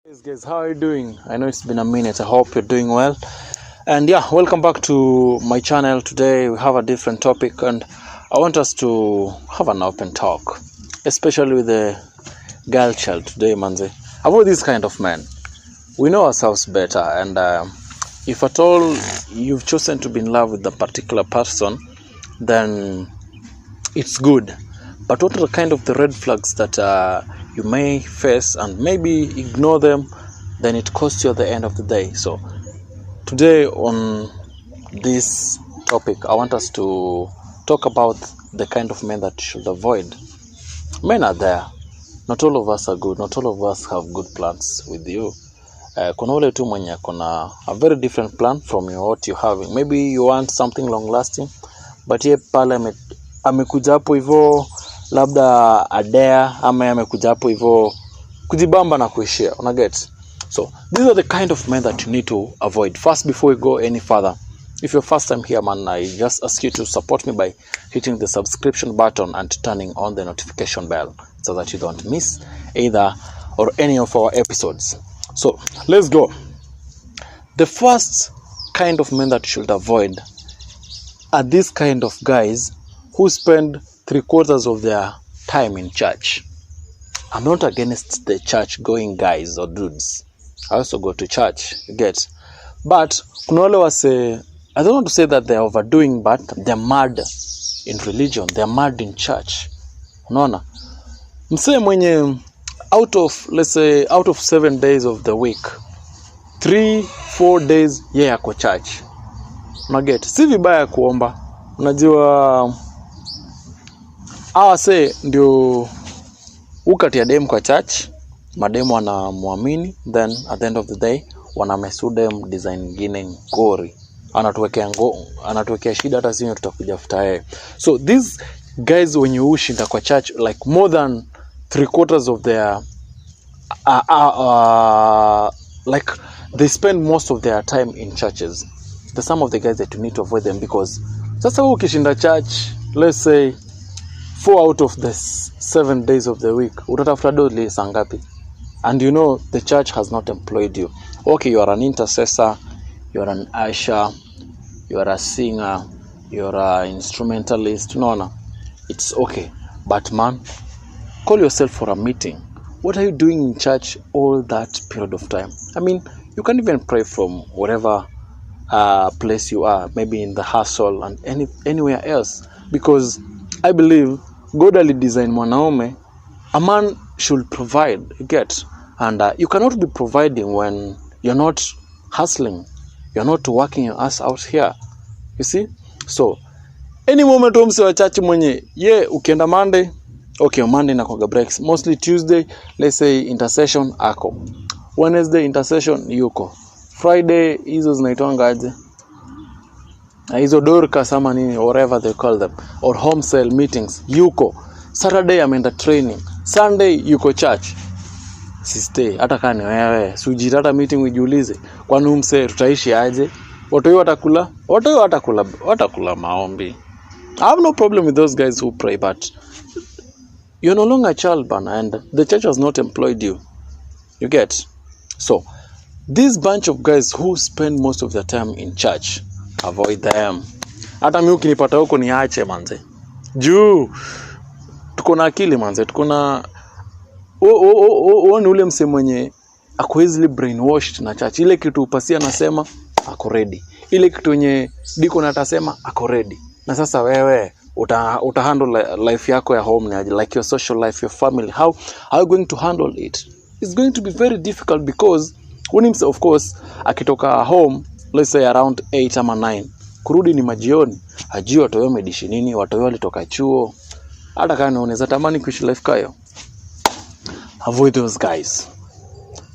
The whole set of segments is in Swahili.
Hey guys, how are you doing? I know it's been a minute. I hope you're doing well. And yeah, welcome back to my channel. Today we have a different topic and I want us to have an open talk, especially with the girl child today, manze. About this kind of men. We know ourselves better, and if at all you've chosen to be in love with a particular person, then it's good. But what are the kind of the red flags that you may face, and maybe ignore them, then it costs you at the end of the day. So today on this topic, I want us to talk about the kind of men that you should avoid. Men are there. Not all of us are good. Not all of us have good plans with you. Kuna ule tu mwenye kuna a very different plan from what you're having. Maybe you want something long lasting, but ye pale amekuja hapo hivyo labda adea, ama amekuja hapo hivyo kujibamba na kuishia. Una get? So these are the kind of men that you need to avoid. First, before we go any further, if you're first time here, man, I just ask you to support me by hitting the subscription button and turning on the notification bell so that you don't miss either or any of our episodes. So let's go. The first kind of men that you should avoid are these kind of guys who spend 3/4 of their time in church. I'm not against the church going guys or dudes. I also go to church, you get. But kuna wale wase, I don't want to say that they're overdoing, but they're mad in religion, they're mad in church. Unaona? Msee mwenye out of, let's say, out of 7 days of the week, 3-4 days yeye ako church. Unaget? Si vibaya kuomba. Unajua awase ndio ukatia dem kwa church, mademu wanamwamini, then at the end of the day wanamesude design nyingine ngori, anatuwekea shida hata sisi tutakuja futa yeye. So these guys when you ushinda kwa church like more than 3/4 of their like they spend most of their time in churches. The some of the guys that you need to avoid them, because sasa ukishinda church, let's say 4 out of the 7 days of the week, utatafuta doli saa ngapi? And you know the church has not employed you. Okay, you are an intercessor, you are an usher, you are a singer, you are an instrumentalist. No, it's okay. But man, call yourself for a meeting. What are you doing in church all that period of time? I mean, you can even pray from whatever place you are, maybe in the hustle and anywhere else, because I believe godly design mwanaume, a man should provide, you get, and you cannot be providing when you're not hustling, you're not working your ass out here, you see. So any moment umse wa church mwenye ukienda Monday, okay, Monday na kwa breaks, mostly Tuesday, let's say intercession ako, Wednesday intercession yuko, Friday hizo zinaitwanga aje, hizo dorka sama nini, whatever they call them, or home cell meetings yuko, Saturday ameenda training, Sunday yuko church. Siste hata kani wewe sujira hata meeting ujiulize, kwani umse tutaishi aje? Watu watakula maombi. I have no problem with those guys who pray, but you're no longer a child, bana, and the church has not employed you, you get. So this bunch of guys who spend most of their time in church, avoid them. Hata mimi ukinipata huko niache manze. Juu tuko na akili manze, tuko na ni ule mse mwenye ako easily brainwashed na church. Ile kitu pasia nasema ako ready, ile kitu yenye diko natasema ako ready. Na sasa wewe handle life yako ya home ni like your social life, your family, how are you going to handle it? It's going to be very difficult, because when himself, of course, akitoka home, let's say around 8 ama 9, kurudi ni majioni, ajui watoyo wamedishi nini, watoyo walitoka chuo, hata kama unaweza tamani kuishi life kayo. Avoid those guys.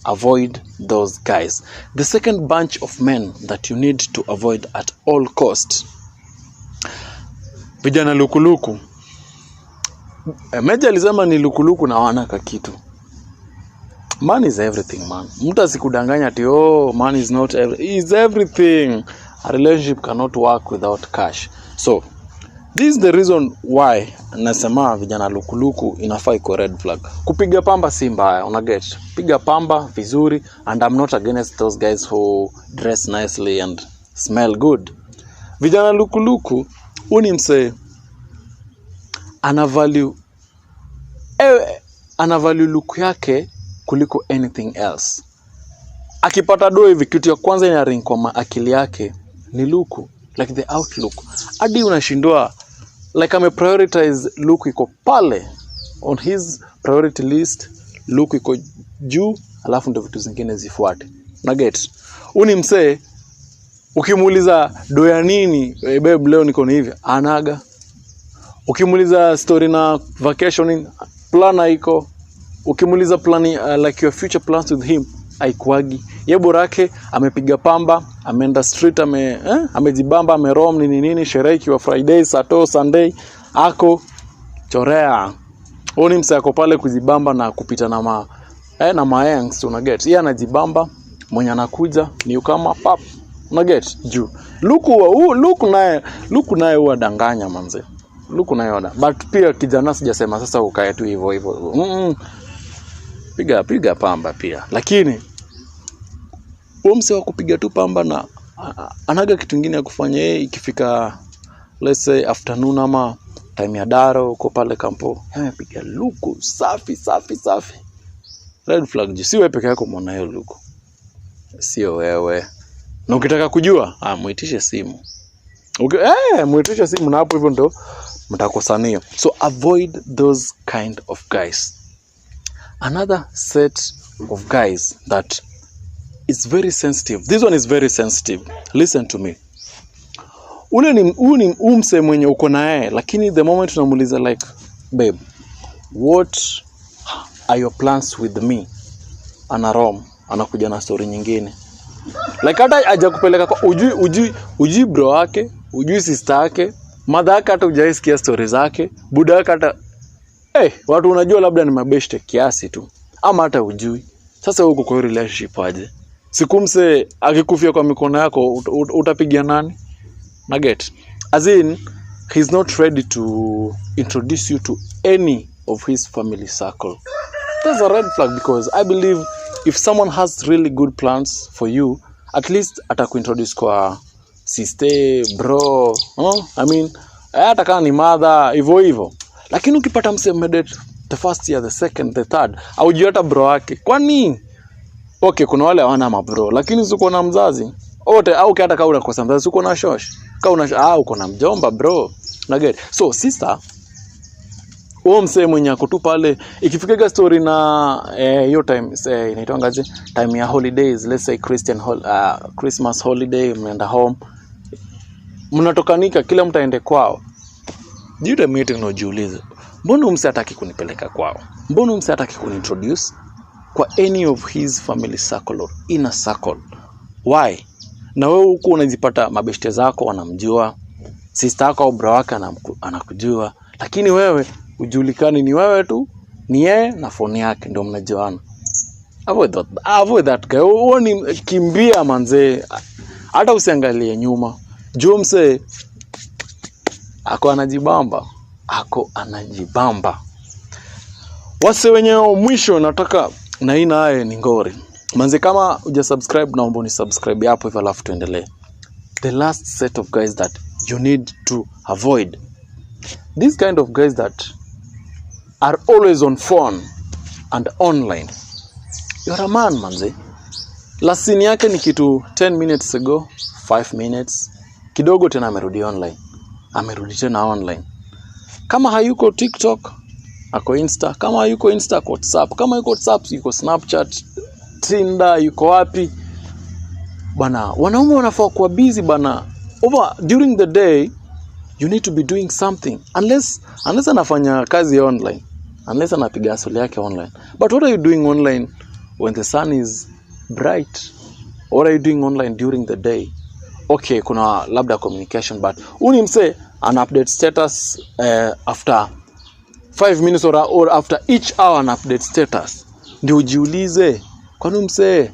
Avoid those guys. The second bunch of men that you need to avoid at all cost, vijana lukuluku. Meja alisema ni lukuluku na wanaka kitu. Man is everything, man. Mtu asikudanganya ati man is not everything. He is everything. A relationship cannot work without cash. So This is the reason why nasema vijana lukuluku inafaa iko red flag. Kupiga pamba si mbaya, unaget. Piga pamba vizuri, and I'm not against those guys who dress nicely and smell good. Vijana lukuluku unimse ana value look yake kuliko anything else. Akipata do hivi kitu ya kwanza ina ring kwa akili yake ni luku, like the outlook. Hadi unashindwa like ame prioritize look iko pale on his priority list, look iko juu, alafu ndio vitu zingine zifuate. Na get unimse ukimuuliza do ya nini, babe leo niko hivi, anaga. Ukimuuliza story na vacationing plan iko, ukimuuliza plan like your future plans with him aikwagi. Ye borake amepiga pamba, ameenda street, amejibamba, amerom nini sherehe kiwa Friday, Saturday, Sunday ako chorea. Oni msa yako pale kujibamba na kupita na na mayangs, unaget. Yeye anajibamba, mwenye anakuja ni kama pap, unaget juu. Luku naye huwa danganya manze. Luku naye ona. But pia kijana sijasema sasa ukae tu hivyo. Piga pamba pia. Lakini mse wa kupiga tu pamba na anaga kitu kingine ya kufanya. Ikifika let's say afternoon ama time ya daro uko pale kampo, amepiga luku safi. Red flag. Si wewe peke yako muona hiyo luku. Sio wewe. Na ukitaka kujua, muitishe simu. Muitishe simu na hapo hivyo ndo mtakosania. So avoid those kind of guys. Another set of guys that is very sensitive. This one is very sensitive. Listen to me. Ule ni umse mwenye uko naye, lakini the moment unamuuliza like, babe, what are your plans with me? Anakuja na story nyingine. Like hata haja kupeleka kwa ujui bro wake, ujui sister yake, mother yake hata hujaisikia stories zake, buda yake hata watu unajua labda ni mabeshte kiasi tu, ama hata ujui. Sasa huko kwa relationship aje? Sikumse akikufia kwa mikono yako utapigia nani? Na get. As in, he's not ready to introduce you to any of his family circle. That's a red flag, because I believe if someone has really good plans for you, at least atakuintroduce kwa sister, bro, I mean, hata kama ni mother, hivyo. Lakini ukipata mse mmedate the first year, the second, the third, aujui hata bro wake. Kwani? Okay, kuna wale hawana mabro, lakini uko na mzazi. Wote au hata kama unakosa mzazi uko na shosh. Kama uko na mjomba bro. Na get. So sister, mse mwenye akutu pale ikifika story na hiyo time inaitwangaje? Time ya holidays, let's say Christmas holiday, mnaenda home. Mnatokanika kila mtu aende kwao. During meeting unajiuliza, mbona mse hataki kunipeleka kwao? Mbona mse hataki kunintroduce kwa any of his family circle or inner circle? Why? Na wewe huko unajipata mabeshte zako wanamjua, sister yako au bro wake anakujua, lakini wewe ujulikani, ni wewe tu, ni yeye na phone yake ndio mnajuana. Avoid that guy. Uone kimbia manze. Hata usiangalie nyuma. Juu mse ako anajibamba. Wase wenye mwisho nataka na hii naye ni ngori. Manze kama hujasubscribe naomba unisubscribe hapo hivyo alafu tuendelee. The last set of guys that you need to avoid. These kind of guys that are always on phone and online. You're a man manze. Last scene yake ni kitu 10 minutes ago, 5 minutes. Kidogo tena amerudi online. Amerudi tena online. Kama hayuko TikTok, ako Insta. Kama hayuko Insta, ako WhatsApp. Kama yuko WhatsApp, yuko Snapchat, Tinder, yuko wapi? Bana, wanaume wanafaa kuwa busy bana. During the day, you need to be doing something. Unless anafanya kazi online. Unless anapiga asili yake online. But what are you doing online when the sun is bright? What are you doing online during the day? Okay, kuna labda communication, but mse an update status after 5 minutes or after each hour an update status. Ndio ujiulize, kwani mse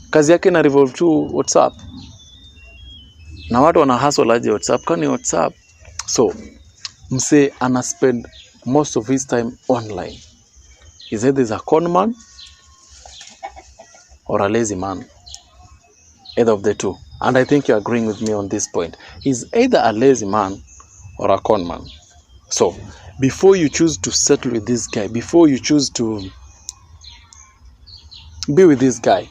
kazi yake na revolve to WhatsApp? Na watu wana hustle aje WhatsApp? Kwani WhatsApp? So mse ana spend most of his time online. Is either he's a con man or a lazy man. Either of the two. And I think you're agreeing with me on this point. He's either a lazy man or a con man. So, before you choose to settle with this guy, before you choose to be with this guy,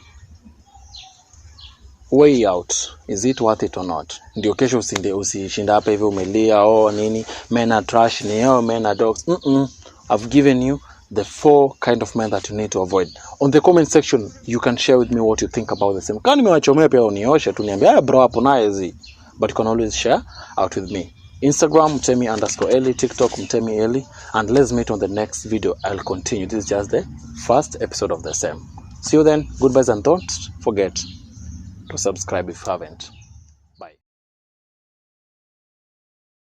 weigh out, is it worth it or not? Ndio kesho usishinda hapa hivi umelia nini, men are trash, men are dogs. I've given you the 4 kind of men that you need to avoid. On the comment section, you can share with me what you think about the same. Kama nimewachomea pia unioshe tu niambie bro hapo naye zi. But you can always share out with me. Instagram Mtemi_Eli, TikTok Mtemi_Eli, and let's meet on the next video. I'll continue. This is just the first episode of the same. See you then. Goodbyes, and don't forget to subscribe if you haven't.